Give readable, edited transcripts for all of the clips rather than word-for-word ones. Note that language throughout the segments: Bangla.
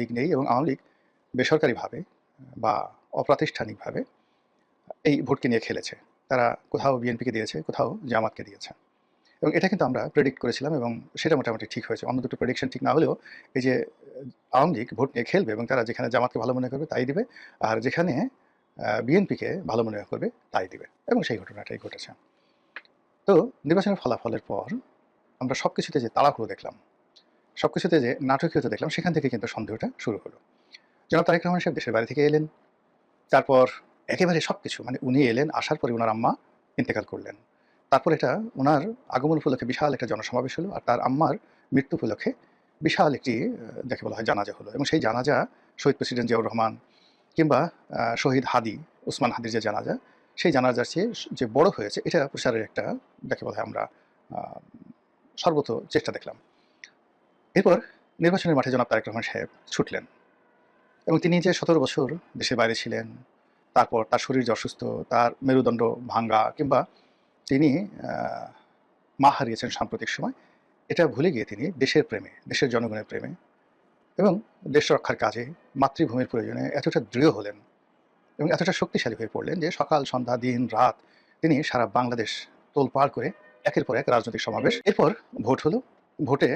লীগ নেই এবং আওয়ামী লীগ বেসরকারিভাবে বা অপ্রাতিষ্ঠানিকভাবে এই ভোটকে নিয়ে খেলেছে। তারা কোথাও বিএনপিকে দিয়েছে, কোথাও জামাতকে দিয়েছে। এবং এটা কিন্তু আমরা প্রেডিক্ট করেছিলাম এবং সেটা মোটামুটি ঠিক হয়েছে। অন্য দুটো প্রেডিকশন ঠিক না হলেও এই যে আওয়ামী লীগ ভোট নিয়ে খেলবে এবং তারা যেখানে জামাতকে ভালো মনে করবে তাই দিবে, আর যেখানে বিএনপিকে ভালো মনে করবে তাই দিবে, এবং সেই ঘটনাটাই ঘটেছে। তো নির্বাচনের ফলাফলের পর আমরা সবকিছুতে যে তাড়াহুড়ো দেখলাম, সবকিছুতে যে নাটকীয়তা দেখলাম, সেখান থেকে কিন্তু সন্দেহটা শুরু হলো। জনাব তারেক রহমান সাহেব দেশের বাড়ি থেকে এলেন, তারপর একেবারে সবকিছু মানে উনি এলেন, আসার পরে উনার আম্মা ইন্তেকাল করলেন। তারপর এটা উনার আগমন উপলক্ষে বিশাল একটা জনসমাবেশ হলো, আর তার আম্মার মৃত্যু উপলক্ষে বিশাল একটি যাকে বলা হয় জানাজা হলো, এবং সেই জানাজা শহীদ প্রেসিডেন্ট জিয়াউর রহমান কিংবা শহীদ হাদি ওসমান হাদির যে জানাজা, সেই জানাজার চেয়ে যে বড় হয়েছে এটা প্রচারের একটা যাকে বলা হয় আমরা সর্বত চেষ্টা দেখলাম। এরপর নির্বাচনের মাঠে জনাব তারেক রহমান সাহেব ছুটলেন, এবং তিনি যে ১৭ বছর দেশের বাইরে ছিলেন, তারপর তার শরীর যে অসুস্থ, তার মেরুদণ্ড ভাঙ্গা, কিংবা তিনি মা হারিয়েছেন সাম্প্রতিক সময়, এটা ভুলে গিয়ে তিনি দেশের প্রেমে, দেশের জনগণের প্রেমে এবং দেশ রক্ষার কাজে মাতৃভূমির প্রয়োজনে এতটা দৃঢ় হলেন এবং এতটা শক্তিশালী হয়ে পড়লেন যে সকাল সন্ধ্যা দিন রাত তিনি সারা বাংলাদেশ তোলপাড় করে একের পর এক রাজনৈতিক সমাবেশ। এরপর ভোট হলো, ভোটে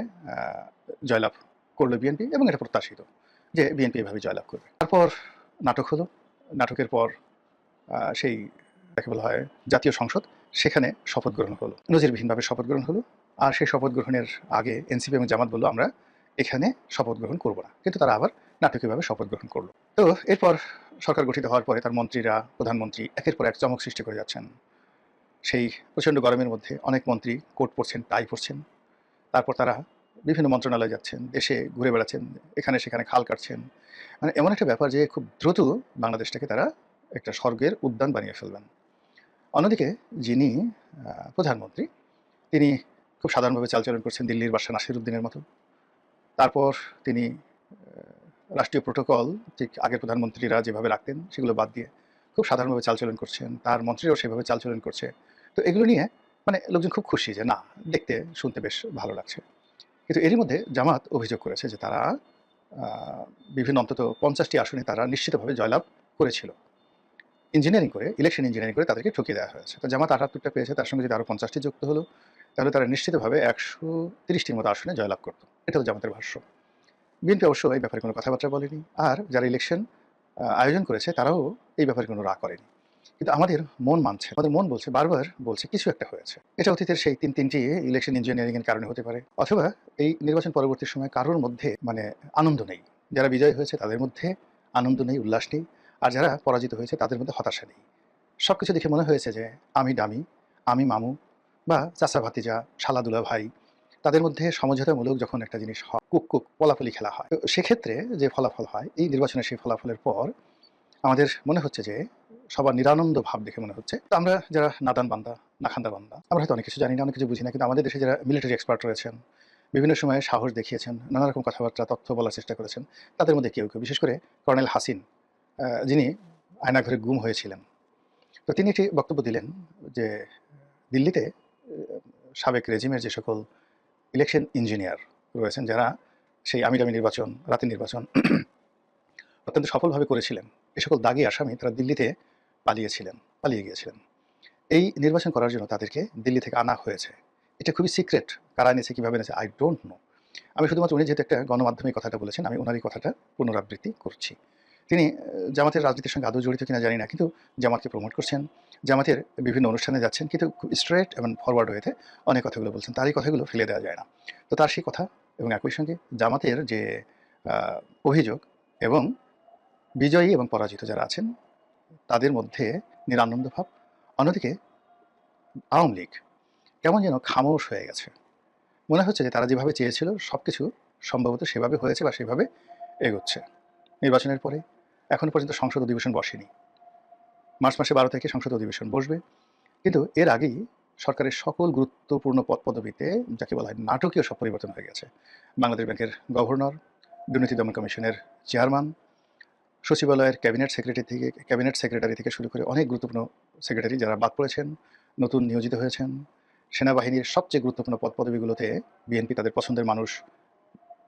জয়লাভ করলো বিএনপি, এবং এটা প্রত্যাশিত যে বিএনপি এভাবে জয়লাভ করবে। তারপর নাটক হলো, নাটকের পর সেই যাকে বলা হয় জাতীয় সংসদ, সেখানে শপথ গ্রহণ হলো, নজিরবিহীনভাবে শপথ গ্রহণ হলো। আর সেই শপথ গ্রহণের আগে এনসিপি এবং জামাত বললো আমরা এখানে শপথ গ্রহণ করব না, কিন্তু তারা আবার নাটকীয়ভাবে শপথ গ্রহণ করলো। তো এরপর সরকার গঠিত হওয়ার পরে তার মন্ত্রীরা, প্রধানমন্ত্রী একের পর এক চমক সৃষ্টি করে যাচ্ছেন। সেই প্রচণ্ড গরমের মধ্যে অনেক মন্ত্রী কোট পরছেন, টাই পরছেন, তারপর তারা বিভিন্ন মন্ত্রণালয়ে যাচ্ছেন, দেশে ঘুরে বেড়াচ্ছেন, এখানে সেখানে খাল কাটছেন। মানে এমন একটা ব্যাপার যে খুব দ্রুত বাংলাদেশটাকে তারা একটা স্বর্গের উদ্যান বানিয়ে ফেলবেন। অন্যদিকে যিনি প্রধানমন্ত্রী, তিনি খুব সাধারণভাবে চালচলন করছেন দিল্লির বাদশা নাসিরুদ্দিনের মতো। তারপর তিনি রাষ্ট্রীয় প্রোটোকল ঠিক আগের প্রধানমন্ত্রীরা যেভাবে রাখতেন সেগুলো বাদ দিয়ে খুব সাধারণভাবে চালচলন করছেন, তার মন্ত্রীরাও সেভাবে চালচলন করছে। তো এগুলো নিয়ে মানে লোকজন খুব খুশি যে না, দেখতে শুনতে বেশ ভালো লাগছে। কিন্তু এরই মধ্যে জামাত অভিযোগ করেছে যে তারা বিভিন্ন অন্তত ৫০টি আসনে তারা নিশ্চিতভাবে জয়লাভ করেছিল। ইঞ্জিনিয়ারিং করে, ইলেকশন ইঞ্জিনিয়ারিং করে তাদেরকে ঠকিয়ে দেওয়া হয়েছে। তো জামাত ৭৮টা পেয়েছে, তার সঙ্গে যদি আরও ৫০টি যুক্ত হলো, তাহলে তারা নিশ্চিতভাবে ১৩০টির মতো আসনে জয়লাভ করত। এটা হলো জামাতের ভাষ্য। বিএনপি অবশ্য এই ব্যাপারে কোনো কথাবার্তা বলেনি, আর যারা ইলেকশন আয়োজন করেছে তারাও এই ব্যাপারে কোনো রা করেনি। কিন্তু আমাদের মন মানছে, আমাদের মন বলছে, বারবার বলছে কিছু একটা হয়েছে। এটা অতীতের সেই তিনটি ইলেকশন ইঞ্জিনিয়ারিং এর কারণে হতে পারে, অথবা এই নির্বাচন পরবর্তী সময়ে কারোর মধ্যে মানে আনন্দ নেই। যারা বিজয় হয়েছে তাদের মধ্যে আনন্দ নেই, উল্লাস নেই, আর যারা পরাজিত হয়েছে তাদের মধ্যে হতাশা নেই। সবকিছু দেখে মনে হয়েছে যে আমি ডামি, আমি মামু, বা চাচা ভাতিজা, শালাদুলা ভাই, তাদের মধ্যে সমঝোতামূলক যখন একটা জিনিস হয়, কুক কুক পলাপলি খেলা হয়, তো সেক্ষেত্রে যে ফলাফল হয়, এই নির্বাচনের সেই ফলাফলের পর আমাদের মনে হচ্ছে যে সবার নিরানন্দ ভাব দেখে মনে হচ্ছে তো আমরা যারা নাদান বান্দা, নাখান্দা বান্দা, আমরা হয়তো অনেক কিছু জানি না, অনেক কিছু বুঝি না, কিন্তু আমাদের দেশে যারা মিলিটারি এক্সপার্ট রয়েছেন, বিভিন্ন সময়ে সাহস দেখিয়েছেন, নানা রকম কথাবার্তা তথ্য বলার চেষ্টা করেছেন, তাদের মধ্যে কেউ কেউ, বিশেষ করে কর্নেল হাসিন, যিনি আয়নাঘরে গুম হয়েছিলেন, তো তিনি একটি বক্তব্য দিলেন যে দিল্লিতে সাবেক রেজিমের যে সকল ইলেকশন ইঞ্জিনিয়ার রয়েছেন, যারা সেই আমিরামি নির্বাচন, রাতের নির্বাচন অত্যন্ত সফলভাবে করেছিলেন, এ সকল দাগি আসামি তারা দিল্লিতে পালিয়ে গিয়েছিলেন। এই নির্বাচন করার জন্য তাদেরকে দিল্লি থেকে আনা হয়েছে। এটা খুবই সিক্রেট, কারা এনেছে, কীভাবে এনেছে, আই ডোন্ট নো। আমি শুধুমাত্র উনি যেহেতু একটা গণমাধ্যমে কথাটা বলেছেন, আমি ওনারই কথাটা পুনরাবৃত্তি করছি। তিনি জামাতের রাজনীতির সঙ্গে আদৌ জড়িত কিনা জানি না, কিন্তু জামাতকে প্রমোট করছেন, জামাতের বিভিন্ন অনুষ্ঠানে যাচ্ছেন, কিন্তু খুব স্ট্রেট এবং ফরওয়ার্ড ওয়েতে অনেক কথাগুলো বলছেন, তার এই কথাগুলো ফেলে দেওয়া যায় না। তো তার সেই কথা এবং একই সঙ্গে জামাতের যে অভিযোগ এবং বিজয়ী এবং পরাজিত যারা আছেন তাদের মধ্যে নিরানন্দ ভাব। অন্যদিকে আওয়ামী লীগ কেমন যেন খামোশ হয়ে গেছে, মনে হচ্ছে যে তারা যেভাবে চেয়েছিল সব কিছু সম্ভবত সেভাবে হয়েছে বা সেভাবে এগোচ্ছে। নির্বাচনের পরে এখনও পর্যন্ত সংসদ অধিবেশন বসেনি, মার্চ মাসে ১২ তারিখে সংসদ অধিবেশন বসবে, কিন্তু এর আগেই সরকারের সকল গুরুত্বপূর্ণ পদ পদবিতে যাকে বলা হয় নাটকীয় সব পরিবর্তন হয়ে গেছে। বাংলাদেশ ব্যাংকের গভর্নর, দুর্নীতি দমন কমিশনের চেয়ারম্যান, সচিবালয়ের ক্যাবিনেট সেক্রেটারি থেকে শুরু করে অনেক গুরুত্বপূর্ণ সেক্রেটারি যারা বাদ পড়েছেন, নতুন নিয়োজিত হয়েছেন। সেনাবাহিনীর সবচেয়ে গুরুত্বপূর্ণ পদ পদবিগুলোতে বিএনপি তাদের পছন্দের মানুষ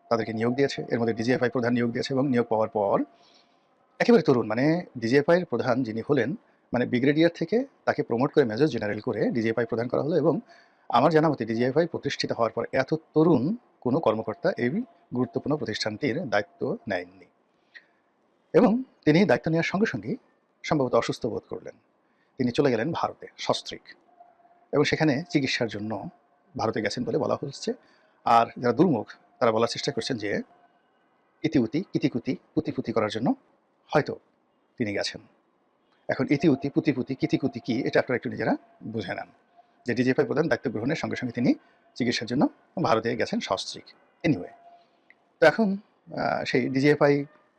তাদেরকে নিয়োগ দিয়েছে। এর মধ্যে ডিজিএফআই প্রধান নিয়োগ দিয়েছে এবং নিয়োগ পাওয়ার পর একেবারে তরুণ মানে ডিজিএফআই এর প্রধান যিনি হলেন, মানে ব্রিগেডিয়ার থেকে তাকে প্রমোট করে মেজর জেনারেল করে ডিজিএফআই প্রধান করা হলো এবং আমার জানা মতে ডিজিএফআই প্রতিষ্ঠিত হওয়ার পর এত তরুণ কোনো কর্মকর্তা এই গুরুত্বপূর্ণ প্রতিষ্ঠানটির দায়িত্ব নেননি। এবং তিনি দায়িত্ব নেওয়ার সঙ্গে সঙ্গেই সম্ভবত অসুস্থ বোধ করলেন। তিনি চলে গেলেন ভারতে সস্ত্রীক এবং সেখানে চিকিৎসার জন্য ভারতে গেছেন বলে বলা হচ্ছে। আর যারা দুর্মুখ তারা বলার চেষ্টা করছেন যে ইতিউতি কিতিকুতি পুতিপুতি করার জন্য হয়তো তিনি গেছেন। এখন ইতিউতি পুতিপুতি কিতিকুতি কি এটা আপনারা একটু নিজেরা বুঝে নেন যে ডিজিএফআই প্রধান দায়িত্ব গ্রহণের সঙ্গে সঙ্গে তিনি চিকিৎসার জন্য ভারতে গেছেন সস্ত্রীক। এনিওয়ে, তো এখন সেই ডিজিএফআই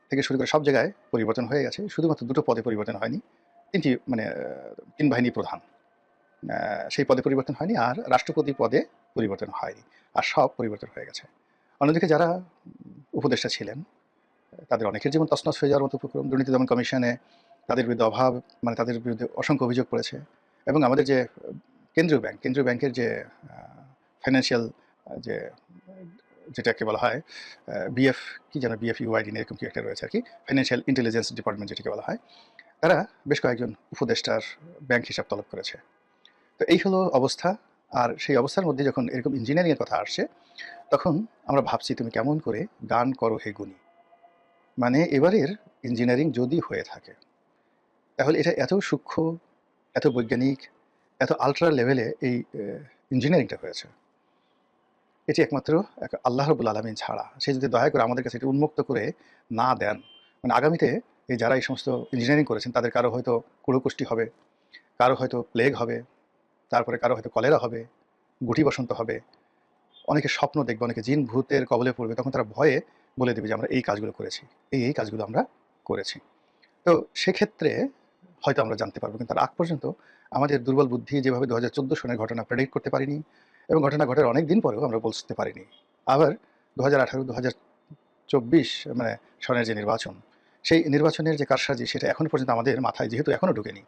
থেকে শুরু করে সব জায়গায় পরিবর্তন হয়ে গেছে, শুধুমাত্র দুটো পদে পরিবর্তন হয়নি। তিনটি মানে তিন বাহিনী প্রধান সেই পদে পরিবর্তন হয়নি, আর রাষ্ট্রপতি পদে পরিবর্তন হয়নি, আর সব পরিবর্তন হয়ে গেছে। অন্যদিকে যারা উপদেষ্টা ছিলেন তাদের অনেকের জীবন তছনছ হয়ে যাওয়ার মতো উপক্রম। দুর্নীতি দমন কমিশনে তাদের বিরুদ্ধে অভাব মানে তাদের বিরুদ্ধে অসংখ্য অভিযোগ পড়েছে। এবং আমাদের যে কেন্দ্রীয় ব্যাংকের যে ফাইন্যান্সিয়াল যে যেটাকে বলা হয় বিএফ কি যেন বিএফ ইউআইডি এরকম কি একটা রয়েছে আর কি, ফাইন্যান্সিয়াল ইন্টেলিজেন্স ডিপার্টমেন্ট যেটাকে বলা হয়, তারা বেশ কয়েকজন উপদেষ্টার ব্যাংক হিসাব তলব করেছে। তো এই হলো অবস্থা। আর সেই অবস্থার মধ্যে যখন এরকম ইঞ্জিনিয়ারিংয়ের কথা আসছে তখন আমরা ভাবছি তুমি কেমন করে গান করো হে গুণী। মানে এবারের ইঞ্জিনিয়ারিং যদি হয়ে থাকে তাহলে এটা এত সূক্ষ্ম, এত বৈজ্ঞানিক, এত আল্ট্রা লেভেলে এই ইঞ্জিনিয়ারিংটা হয়েছে। এটি একমাত্র আল্লাহ রাব্বুল আলামিন ছাড়া। সে যদি দয়া করে আমাদের কাছে এটি উন্মুক্ত করে না দেন, মানে আগামীতে এই যারা এই সমস্ত ইঞ্জিনিয়ারিং করেছেন তাদের কারো হয়তো কুড়োকুষ্টি হবে, কারো হয়তো প্লেগ হবে, তারপরে কারো হয়তো কলেরা হবে, গুটি বসন্ত হবে, অনেকে স্বপ্ন দেখবে, অনেকে জিন ভূতের কবলে পড়বে, তখন তারা ভয়ে বলে দেবে যে আমরা এই কাজগুলো করেছি, এই কাজগুলো আমরা করেছি। তো সেক্ষেত্রে হয়তো আমরা জানতে পারবো, কিন্তু তার আগ পর্যন্ত আমাদের দুর্বল বুদ্ধি যেভাবে 2014 সনের ঘটনা প্রেডিক্ট করতে পারিনি এবং ঘটনা ঘটার অনেক দিন পরেও আমরা বলতে পারিনি। আবার 2018 2024 মানে সনের যে নির্বাচন, সেই নির্বাচনের যে কারসাজি সেটা এখনো পর্যন্ত আমাদের মাথায় যেহেতু এখনো ঢোকেনি,